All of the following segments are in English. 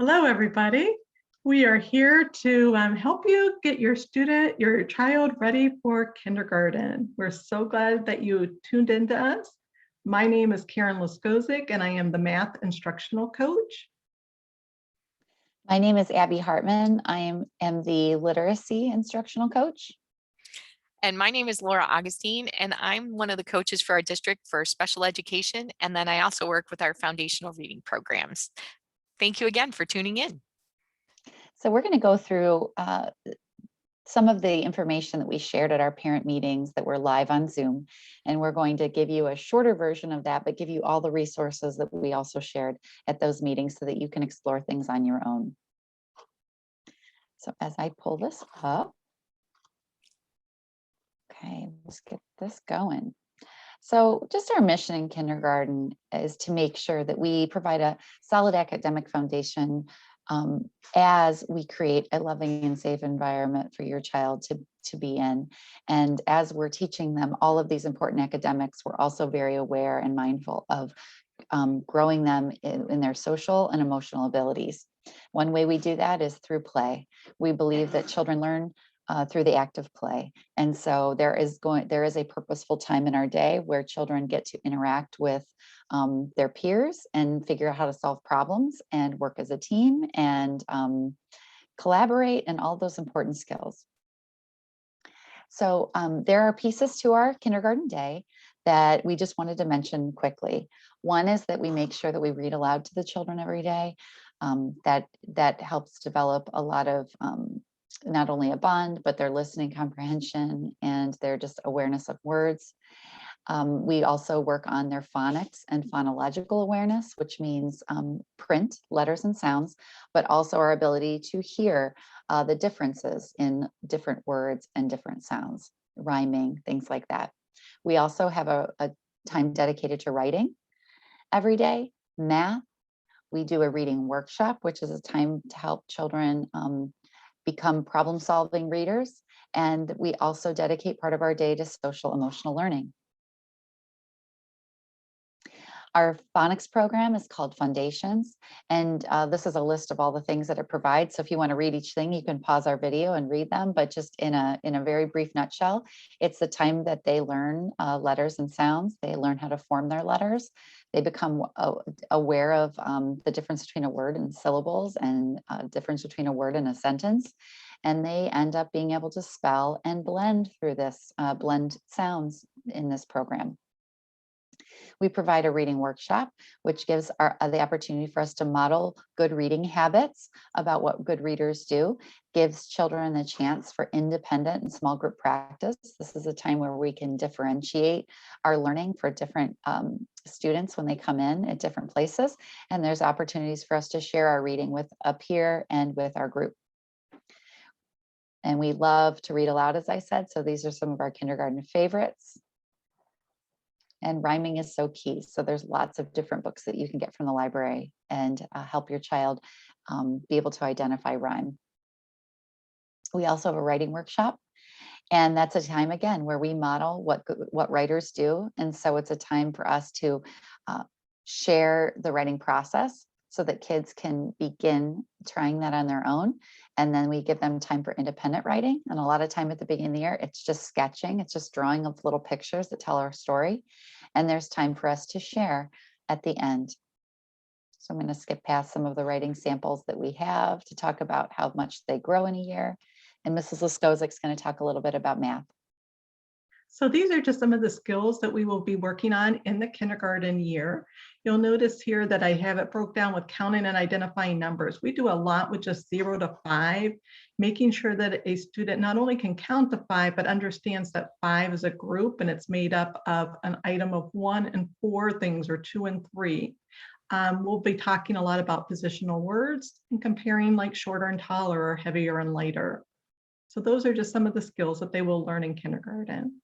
Hello, everybody. We are here to help you get your child ready for kindergarten. We're so glad that you tuned in to us. My name is Karen Laskozik, and I am the math instructional coach. My name is Abby Hartman. I am the literacy instructional coach. And my name is Laura Augustine, and I'm one of the coaches for our district for special education. And then I also work with our foundational reading programs. Thank you again for tuning in. So we're going to go through some of the information that we shared at our parent meetings that were live on Zoom. And we're going to give you a shorter version of that, but give you all the resources that we also shared at those meetings so that you can explore things on your own. So as I pull this up, okay, let's get this going. So just our mission in kindergarten is to make sure that we provide a solid academic foundation as we create a loving and safe environment for your child to be in. And as we're teaching them all of these important academics, we're also very aware and mindful of growing them in their social and emotional abilities. One way we do that is through play. We believe that children learn through the act of play. And so there is a purposeful time in our day where children get to interact with their peers and figure out how to solve problems and work as a team and collaborate and all those important skills. So there are pieces to our kindergarten day that we just wanted to mention quickly. One is that we make sure that we read aloud to the children every day. That helps develop a lot of not only a bond, but their listening comprehension and their just awareness of words. We also work on their phonics and phonological awareness, which means print, letters and sounds, but also our ability to hear the differences in different words and different sounds, rhyming, things like that. We also have a time dedicated to writing every day, math. We do a reading workshop, which is a time to help children become problem-solving readers. And we also dedicate part of our day to social emotional learning. Our phonics program is called Foundations, and this is a list of all the things that it provides. So if you want to read each thing, you can pause our video and read them, but just in a very brief nutshell, it's the time that they learn letters and sounds. They learn how to form their letters. They become aware of the difference between a word and syllables and difference between a word and a sentence. And they end up being able to spell and blend through this, blend sounds in this program. We provide a reading workshop, which gives the opportunity for us to model good reading habits about what good readers do, gives children a chance for independent and small group practice. This is a time where we can differentiate our learning for different students when they come in at different places. And there's opportunities for us to share our reading with a peer and with our group. And we love to read aloud, as I said. So these are some of our kindergarten favorites. And rhyming is so key. So there's lots of different books that you can get from the library and help your child be able to identify rhyme. We also have a writing workshop. And that's a time, again, where we model what writers do. And so it's a time for us to share the writing process so that kids can begin trying that on their own. And then we give them time for independent writing. And a lot of time at the beginning of the year, it's just sketching. It's just drawing of little pictures that tell our story. And there's time for us to share at the end. So I'm going to skip past some of the writing samples that we have to talk about how much they grow in a year. And Mrs. Laskozik is going to talk a little bit about math. So these are just some of the skills that we will be working on in the kindergarten year. You'll notice here that I have it broke down with counting and identifying numbers. We do a lot with just 0 to 5, making sure that a student not only can count to 5, but understands that 5 is a group and it's made up of an item of 1 and 4 things, or 2 and 3. We'll be talking a lot about positional words and comparing like shorter and taller or heavier and lighter. So those are just some of the skills that they will learn in kindergarten.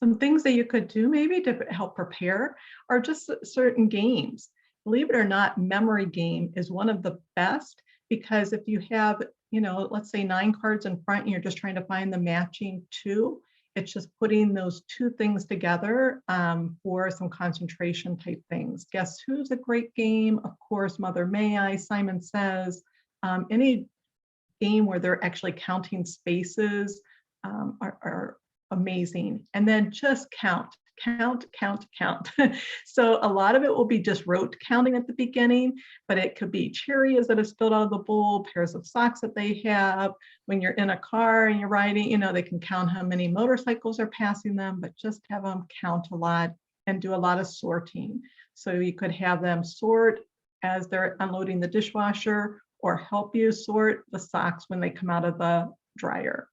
Some things that you could do maybe to help prepare are just certain games. Believe it or not, memory game is one of the best, because if you have, let's say 9 cards in front and you're just trying to find the matching 2, It's just putting those two things together for some concentration type things. Guess Who's a great game. Of course, Mother May I, Simon Says. Any game where they're actually counting spaces are amazing. And then just count. So a lot of it will be just rote counting at the beginning, but it could be Cheerios that are spilled out of the bowl, pairs of socks that they have. When you're in a car and you're riding, they can count how many motorcycles are passing them, but just have them count a lot and do a lot of sorting. So you could have them sort as they're unloading the dishwasher, or help you sort the socks when they come out of the dryer.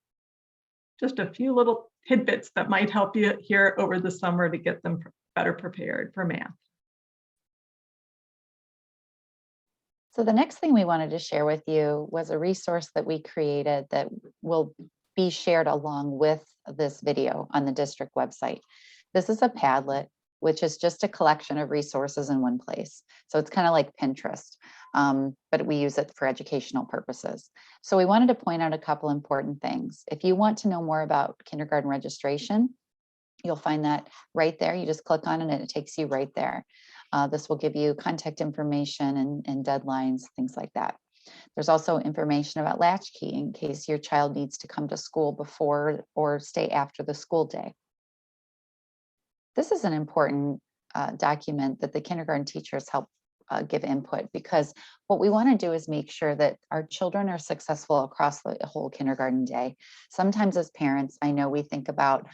Just a few little tidbits that might help you here over the summer to get them better prepared for math. So the next thing we wanted to share with you was a resource that we created that will be shared along with this video on the district website. This is a Padlet, which is just a collection of resources in one place. So it's kind of like Pinterest, but we use it for educational purposes. So we wanted to point out a couple important things. If you want to know more about kindergarten registration, you'll find that right there. You just click on it and it takes you right there. This will give you contact information and deadlines, things like that. There's also information about latchkey in case your child needs to come to school before or stay after the school day. This is an important document that the kindergarten teachers help give input, because what we want to do is make sure that our children are successful across the whole kindergarten day. Sometimes as parents, I know we think about,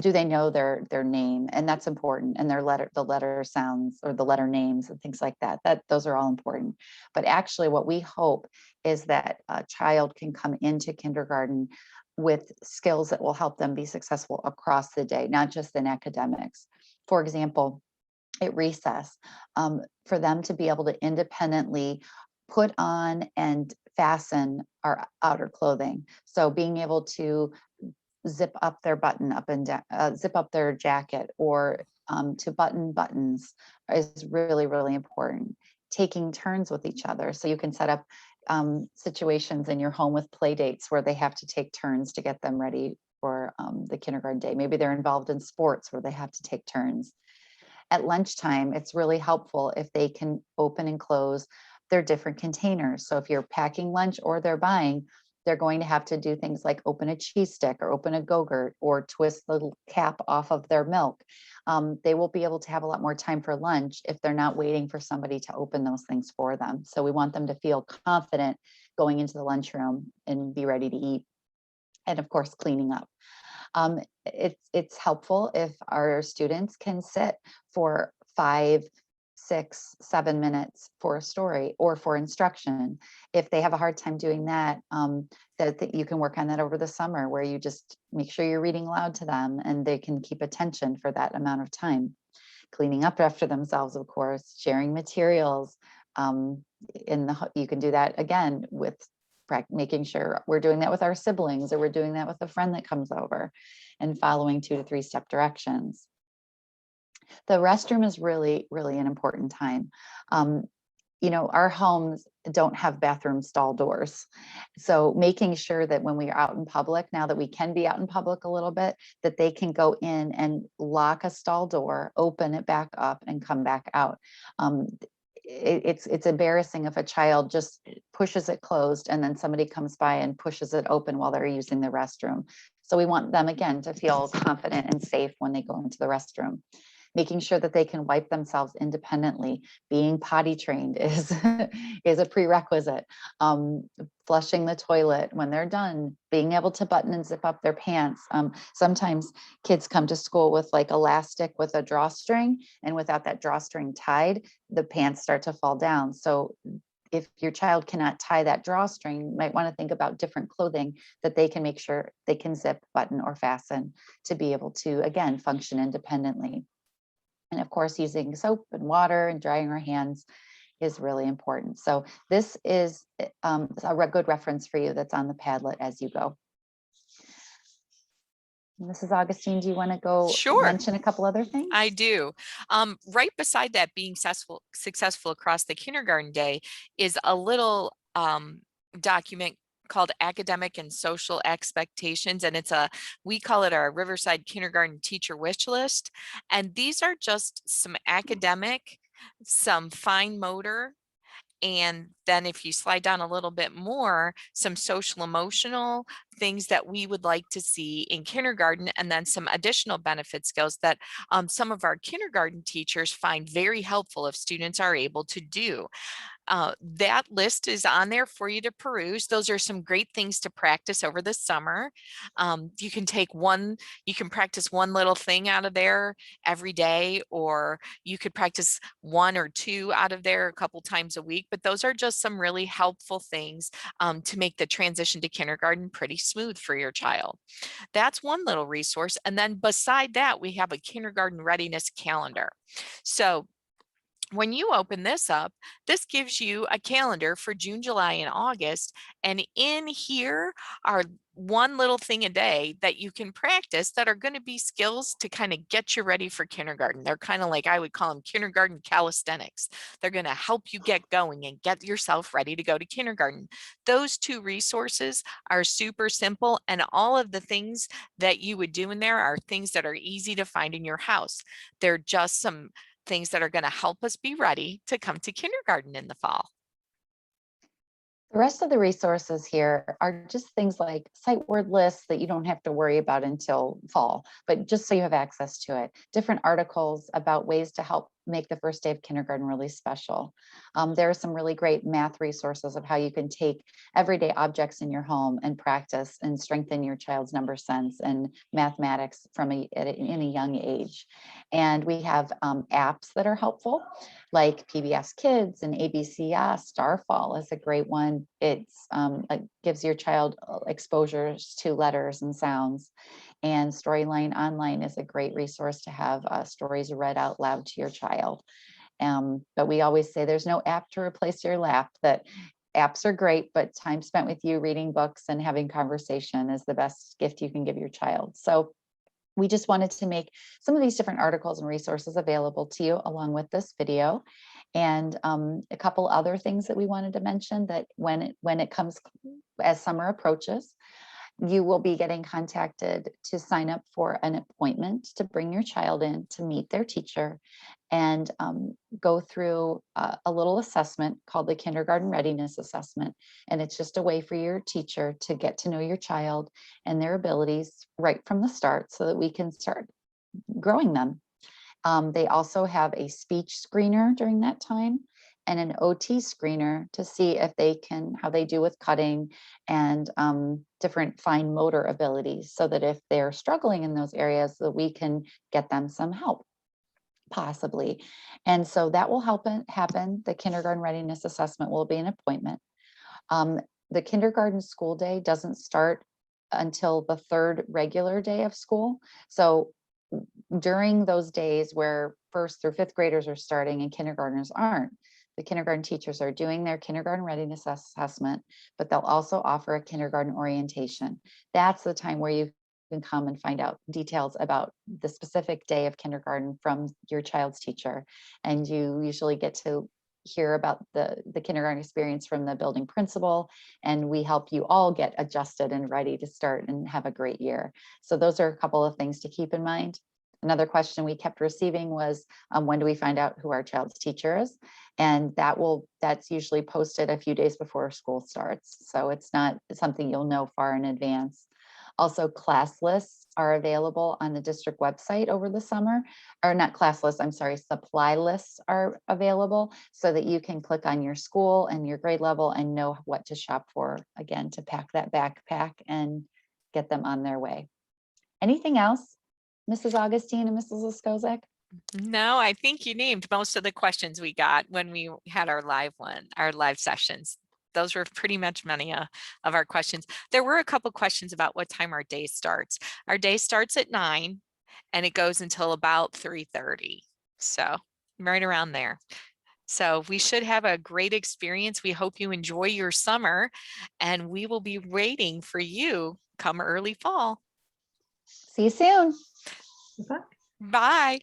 do they know their name? And that's important. And the letter sounds or the letter names and things like that. Those are all important. But actually what we hope is that a child can come into kindergarten with skills that will help them be successful across the day, not just in academics. For example, at recess, for them to be able to independently put on and fasten our outer clothing. So being able to zip up their button up and down, zip up their jacket, or to button buttons is really, really important. Taking turns with each other. So you can set up situations in your home with play dates where they have to take turns to get them ready for the kindergarten day. Maybe they're involved in sports where they have to take turns. At lunchtime, it's really helpful if they can open and close their different containers. So if you're packing lunch or they're buying, they're going to have to do things like open a cheese stick or open a Go-Gurt or twist the cap off of their milk. They will be able to have a lot more time for lunch if they're not waiting for somebody to open those things for them. So we want them to feel confident going into the lunchroom and be ready to eat. And of course, cleaning up. It's helpful if our students can sit for 5, 6, 7 minutes for a story or for instruction. If they have a hard time doing that, that you can work on that over the summer, where you just make sure you're reading aloud to them and they can keep attention for that amount of time. Cleaning up after themselves, of course, sharing materials. You can do that again with making sure we're doing that with our siblings, or we're doing that with a friend that comes over, and following 2 to 3 step directions. The restroom is really, really an important time. Our homes don't have bathroom stall doors. So making sure that when we are out in public, now that we can be out in public a little bit, that they can go in and lock a stall door, open it back up and come back out. It's embarrassing if a child just pushes it closed and then somebody comes by and pushes it open while they're using the restroom. So we want them, again, to feel confident and safe when they go into the restroom. Making sure that they can wipe themselves independently. Being potty trained is a prerequisite. Flushing the toilet when they're done. Being able to button and zip up their pants. Sometimes kids come to school with like elastic with a drawstring, and without that drawstring tied, the pants start to fall down. So if your child cannot tie that drawstring, you might want to think about different clothing that they can make sure they can zip, button, or fasten to be able to, again, function independently. And of course, using soap and water and drying our hands is really important. So this is a good reference for you that's on the Padlet as you go. Mrs. Augustine, do you want to go mention a couple other things? I do. Right beside that, being successful across the kindergarten day is a little document called Academic and Social Expectations, and we call it our Riverside Kindergarten Teacher Wish List. And these are just some academic, some fine motor, and then if you slide down a little bit more, some social emotional things that we would like to see in kindergarten, and then some additional benefit skills that some of our kindergarten teachers find very helpful if students are able to do. That list is on there for you to peruse. Those are some great things to practice over the summer. You can practice one little thing out of there every day, or you could practice one or two out of there a couple times a week. But those are just some really helpful things to make the transition to kindergarten pretty smooth for your child. That's one little resource. And then beside that, we have a kindergarten readiness calendar. So when you open this up, this gives you a calendar for June, July, and August. And in here are one little thing a day that you can practice that are going to be skills to kind of get you ready for kindergarten. They're kind of like, I would call them kindergarten calisthenics. They're going to help you get going and get yourself ready to go to kindergarten. Those two resources are super simple, and all of the things that you would do in there are things that are easy to find in your house. They're just some things that are going to help us be ready to come to kindergarten in the fall. The rest of the resources here are just things like sight word lists that you don't have to worry about until fall, but just so you have access to it. Different articles about ways to help make the first day of kindergarten really special. There are some really great math resources of how you can take everyday objects in your home and practice and strengthen your child's number sense and mathematics in a young age. And we have apps that are helpful, like PBS Kids and ABCS. Starfall is a great one. It gives your child exposures to letters and sounds. And Storyline Online is a great resource to have stories read out loud to your child. But we always say there's no app to replace your lap, that apps are great, but time spent with you reading books and having conversation is the best gift you can give your child. So we just wanted to make some of these different articles and resources available to you along with this video. And a couple other things that we wanted to mention, that when it comes, as summer approaches, you will be getting contacted to sign up for an appointment to bring your child in to meet their teacher and go through a little assessment called the Kindergarten Readiness Assessment. And it's just a way for your teacher to get to know your child and their abilities right from the start so that we can start growing them. They also have a speech screener during that time and an OT screener to see if how they do with cutting and different fine motor abilities, so that if they're struggling in those areas, that we can get them some help, possibly. And so that will happen. The kindergarten readiness assessment will be an appointment. The kindergarten school day doesn't start until the third regular day of school. So during those days where first through fifth graders are starting and kindergartners aren't, the kindergarten teachers are doing their kindergarten readiness assessment, but they'll also offer a kindergarten orientation. That's the time where you can come and find out details about the specific day of kindergarten from your child's teacher. And you usually get to hear about the kindergarten experience from the building principal, and we help you all get adjusted and ready to start and have a great year. So those are a couple of things to keep in mind. Another question we kept receiving was, when do we find out who our child's teacher is? And that's usually posted a few days before school starts. So it's not something you'll know far in advance. Also, class lists are available on the district website over the summer, or not class lists, I'm sorry, supply lists are available so that you can click on your school and your grade level and know what to shop for, again, to pack that backpack and get them on their way. Anything else, Mrs. Augustine and Mrs. Leskozek? No, I think you named most of the questions we got when we had our live sessions. Those were pretty much many of our questions. There were a couple questions about what time our day starts. Our day starts at 9 and it goes until about 3:30. So right around there. So we should have a great experience. We hope you enjoy your summer, and we will be waiting for you come early fall. See you soon. Is that Bye.